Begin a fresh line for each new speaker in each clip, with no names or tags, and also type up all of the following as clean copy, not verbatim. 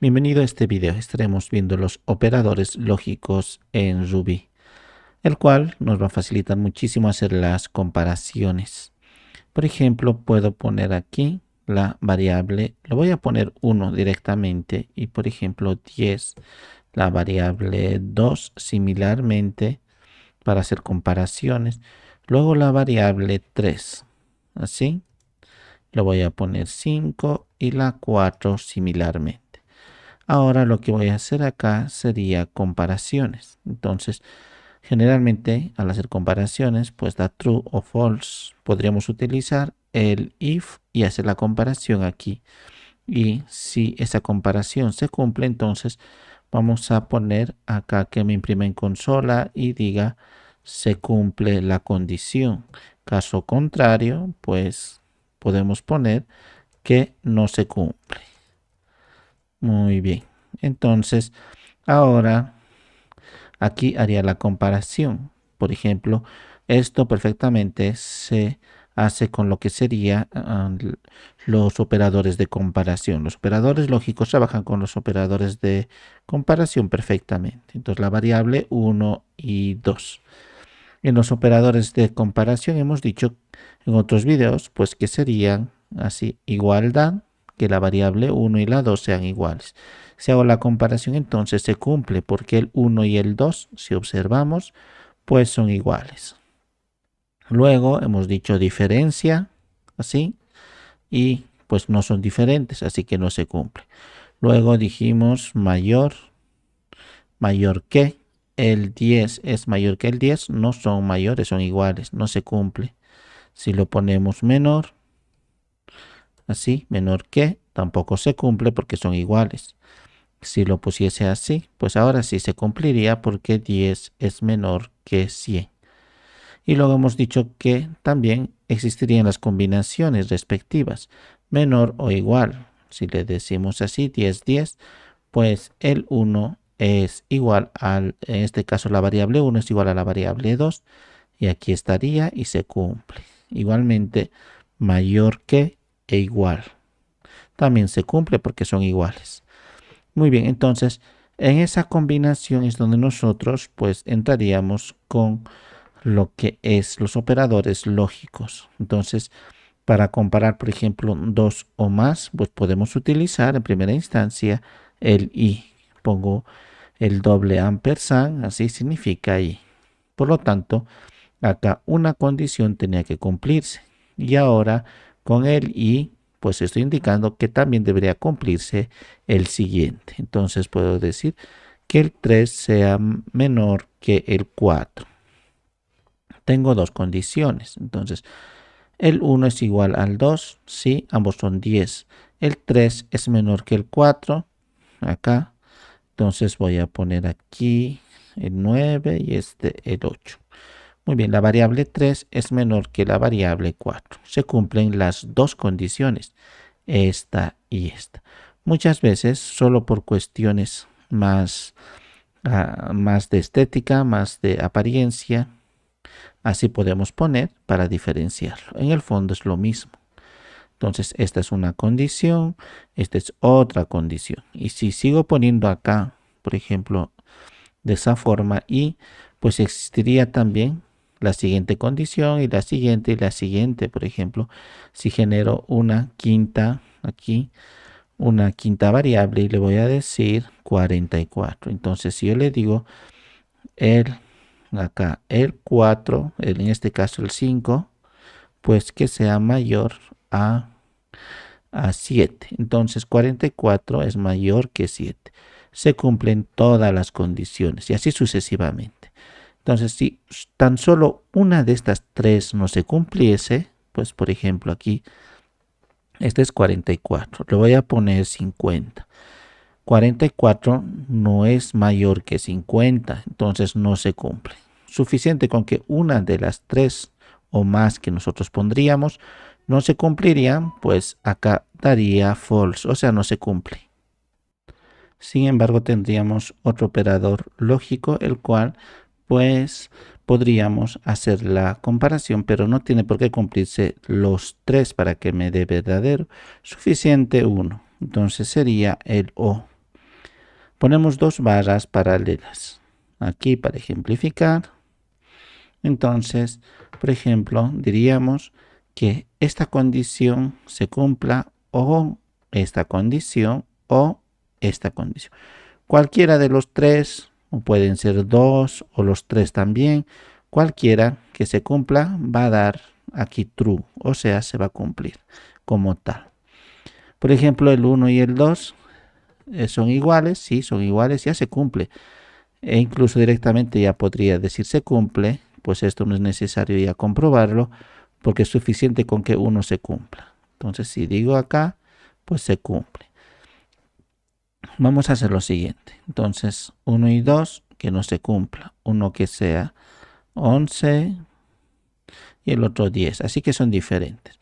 Bienvenido a este video. Estaremos viendo los operadores lógicos en Ruby, el cual nos va a facilitar muchísimo hacer las comparaciones. Por ejemplo, puedo poner aquí la variable, lo voy a poner 1 directamente y por ejemplo 10, la variable 2 similarmente para hacer comparaciones. Luego la variable 3, así, lo voy a poner 5 y la 4 similarmente. Ahora lo que voy a hacer acá sería comparaciones. Entonces, generalmente al hacer comparaciones, pues da true o false. Podríamos utilizar el if y hacer la comparación aquí. Y si esa comparación se cumple, entonces vamos a poner acá que me imprima en consola y diga se cumple la condición. Caso contrario, pues podemos poner que no se cumple. Muy bien. Entonces, ahora aquí haría la comparación. Por ejemplo, esto perfectamente se hace con lo que sería los operadores de comparación. Los operadores lógicos trabajan con los operadores de comparación perfectamente. Entonces, la variable 1 y 2. En los operadores de comparación hemos dicho en otros videos, pues que serían así, igualdad, que la variable 1 y la 2 sean iguales. Si hago la comparación, entonces se cumple porque el 1 y el 2, si observamos, pues son iguales. Luego hemos dicho diferencia, así, y pues no son diferentes, así que no se cumple. Luego dijimos mayor que, el 10 es mayor que el 10, no son mayores, son iguales, no se cumple. Si lo ponemos menor, así, menor que, tampoco se cumple porque son iguales. Si lo pusiese así, pues ahora sí se cumpliría porque 10 es menor que 100. Y luego hemos dicho que también existirían las combinaciones respectivas, menor o igual. Si le decimos así, 10, 10, pues el 1 es igual al, en este caso la variable 1 es igual a la variable 2, y aquí estaría y se cumple. Igualmente, mayor que e igual. También se cumple porque son iguales. Muy bien, entonces en esa combinación es donde nosotros pues entraríamos con lo que es los operadores lógicos. Entonces, para comparar, por ejemplo, dos o más, pues podemos utilizar en primera instancia el y. Pongo el doble ampersand, así significa y. Por lo tanto, acá una condición tenía que cumplirse. Y ahora con el y, pues estoy indicando que también debería cumplirse el siguiente. Entonces puedo decir que el 3 sea menor que el 4. Tengo dos condiciones. Entonces, el 1 es igual al 2, sí, ambos son 10. El 3 es menor que el 4, acá. Entonces voy a poner aquí el 9 y este el 8. Muy bien, la variable 3 es menor que la variable 4. Se cumplen las dos condiciones, esta y esta. Muchas veces, solo por cuestiones más de estética, más de apariencia, así podemos poner para diferenciarlo. En el fondo es lo mismo. Entonces, esta es una condición, esta es otra condición. Y si sigo poniendo acá, por ejemplo, de esa forma, y pues existiría también la siguiente condición y la siguiente y la siguiente. Por ejemplo, si genero una quinta aquí, una quinta variable y le voy a decir 44. Entonces, si yo le digo acá el 4, en este caso el 5, pues que sea mayor a 7. Entonces 44 es mayor que 7. Se cumplen todas las condiciones y así sucesivamente. Entonces, si tan solo una de estas tres no se cumpliese, pues por ejemplo aquí, este es 44, le voy a poner 50. 44 no es mayor que 50, entonces no se cumple. Suficiente con que una de las tres o más que nosotros pondríamos no se cumplirían, pues acá daría false, o sea, no se cumple. Sin embargo, tendríamos otro operador lógico, el cual pues podríamos hacer la comparación, pero no tiene por qué cumplirse los tres para que me dé verdadero. Suficiente uno. Entonces sería el o. Ponemos dos barras paralelas aquí para ejemplificar. Entonces, por ejemplo, diríamos que esta condición se cumpla o esta condición o esta condición. Cualquiera de los tres, o pueden ser dos o los tres también, cualquiera que se cumpla va a dar aquí true, o sea, se va a cumplir como tal. Por ejemplo, el 1 y el 2 son iguales, sí, son iguales, ya se cumple. E incluso directamente ya podría decir se cumple, pues esto no es necesario ya comprobarlo, porque es suficiente con que uno se cumpla. Entonces, si digo acá, pues se cumple. Vamos a hacer lo siguiente. Entonces, 1 y 2, que no se cumpla. Uno que sea 11 y el otro 10. Así que son diferentes.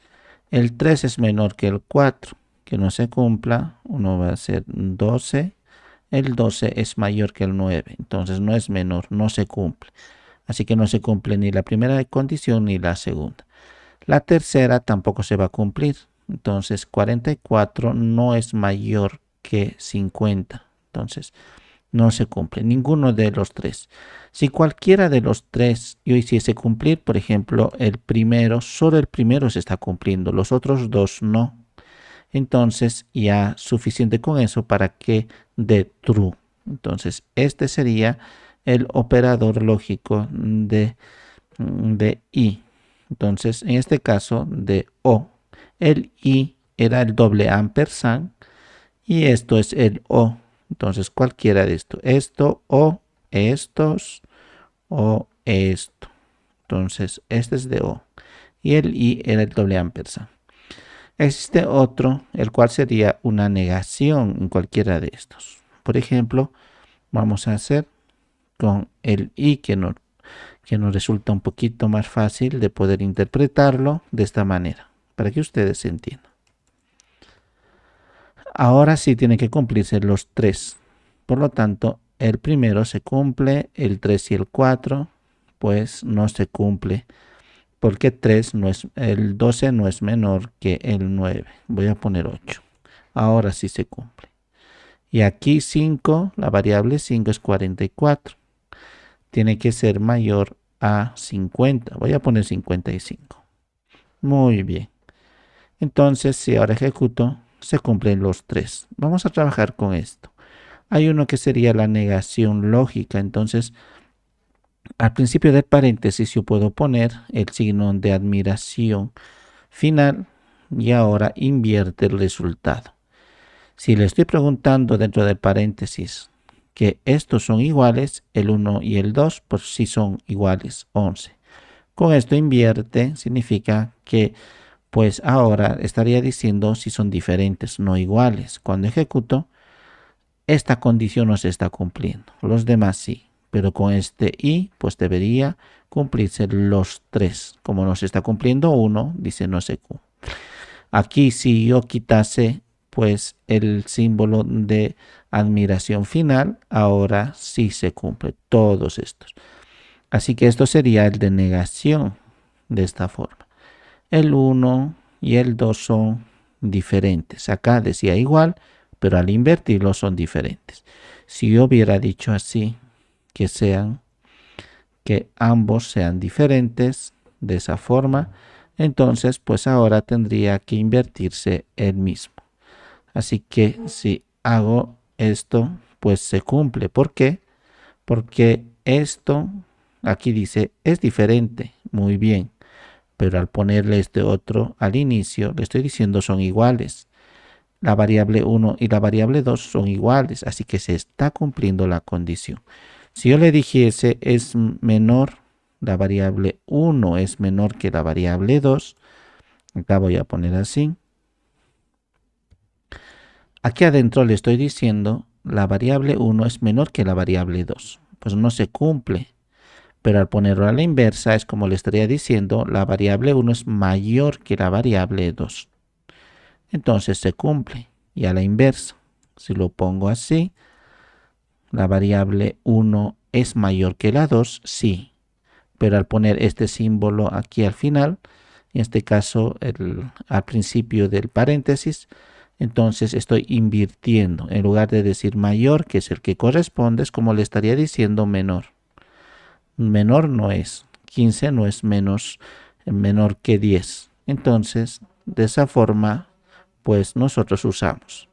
El 3 es menor que el 4, que no se cumpla. Uno va a ser 12. El 12 es mayor que el 9. Entonces no es menor, no se cumple. Así que no se cumple ni la primera condición ni la segunda. La tercera tampoco se va a cumplir. Entonces 44 no es mayor que 50. Entonces no se cumple ninguno de los tres. Si cualquiera de los tres yo hiciese cumplir, por ejemplo, el primero, solo el primero se está cumpliendo, los otros dos no. Entonces ya suficiente con eso para que dé true. Entonces este sería el operador lógico de i. Entonces en este caso de o. El i era el doble ampersand y esto es el o. Entonces cualquiera de esto o estos o esto. Entonces este es de o y el i era el doble ampersand. Existe otro, el cual sería una negación en cualquiera de estos. Por ejemplo, vamos a hacer con el i que nos resulta un poquito más fácil de poder interpretarlo de esta manera, para que ustedes entiendan. Ahora sí tienen que cumplirse los tres. Por lo tanto, el primero se cumple, el 3 y el 4, pues no se cumple. Porque 3 no es, el 12 no es menor que el 9. Voy a poner 8. Ahora sí se cumple. Y aquí 5, la variable 5 es 44. Tiene que ser mayor a 50. Voy a poner 55. Muy bien. Entonces, si ahora ejecuto, se cumplen los tres. Vamos a trabajar con esto. Hay uno que sería la negación lógica. Entonces, al principio del paréntesis yo puedo poner el signo de admiración final y ahora invierte el resultado. Si le estoy preguntando dentro del paréntesis que estos son iguales, el 1 y el 2, pues sí son iguales, 11. Con esto invierte significa que pues ahora estaría diciendo si son diferentes, no iguales. Cuando ejecuto, esta condición no se está cumpliendo, los demás sí. Pero con este i, pues debería cumplirse los tres. Como no se está cumpliendo uno, dice no se cumple. Aquí si yo quitase pues el símbolo de admiración final, ahora sí se cumple todos estos. Así que esto sería el de negación de esta forma. El 1 y el 2 son diferentes. Acá decía igual, pero al invertirlo son diferentes. Si yo hubiera dicho así, que ambos sean diferentes de esa forma, entonces pues ahora tendría que invertirse el mismo. Así que si hago esto, pues se cumple. ¿Por qué? Porque esto aquí dice es diferente, muy bien, pero al ponerle este otro al inicio le estoy diciendo son iguales. La variable 1 y la variable 2 son iguales, así que se está cumpliendo la condición. Si yo le dijese es menor, la variable 1 es menor que la variable 2, acá voy a poner así. Aquí adentro le estoy diciendo la variable 1 es menor que la variable 2. Pues no se cumple. Pero al ponerlo a la inversa es como le estaría diciendo la variable 1 es mayor que la variable 2. Entonces se cumple. Y a la inversa, si lo pongo así, la variable 1 es mayor que la 2, sí. Pero al poner este símbolo aquí al final, en este caso al principio del paréntesis, Entonces estoy invirtiendo. En lugar de decir mayor, que es el que corresponde, es como le estaría diciendo menor. Menor no es. 15 no es menor que 10. Entonces, de esa forma, pues nosotros usamos.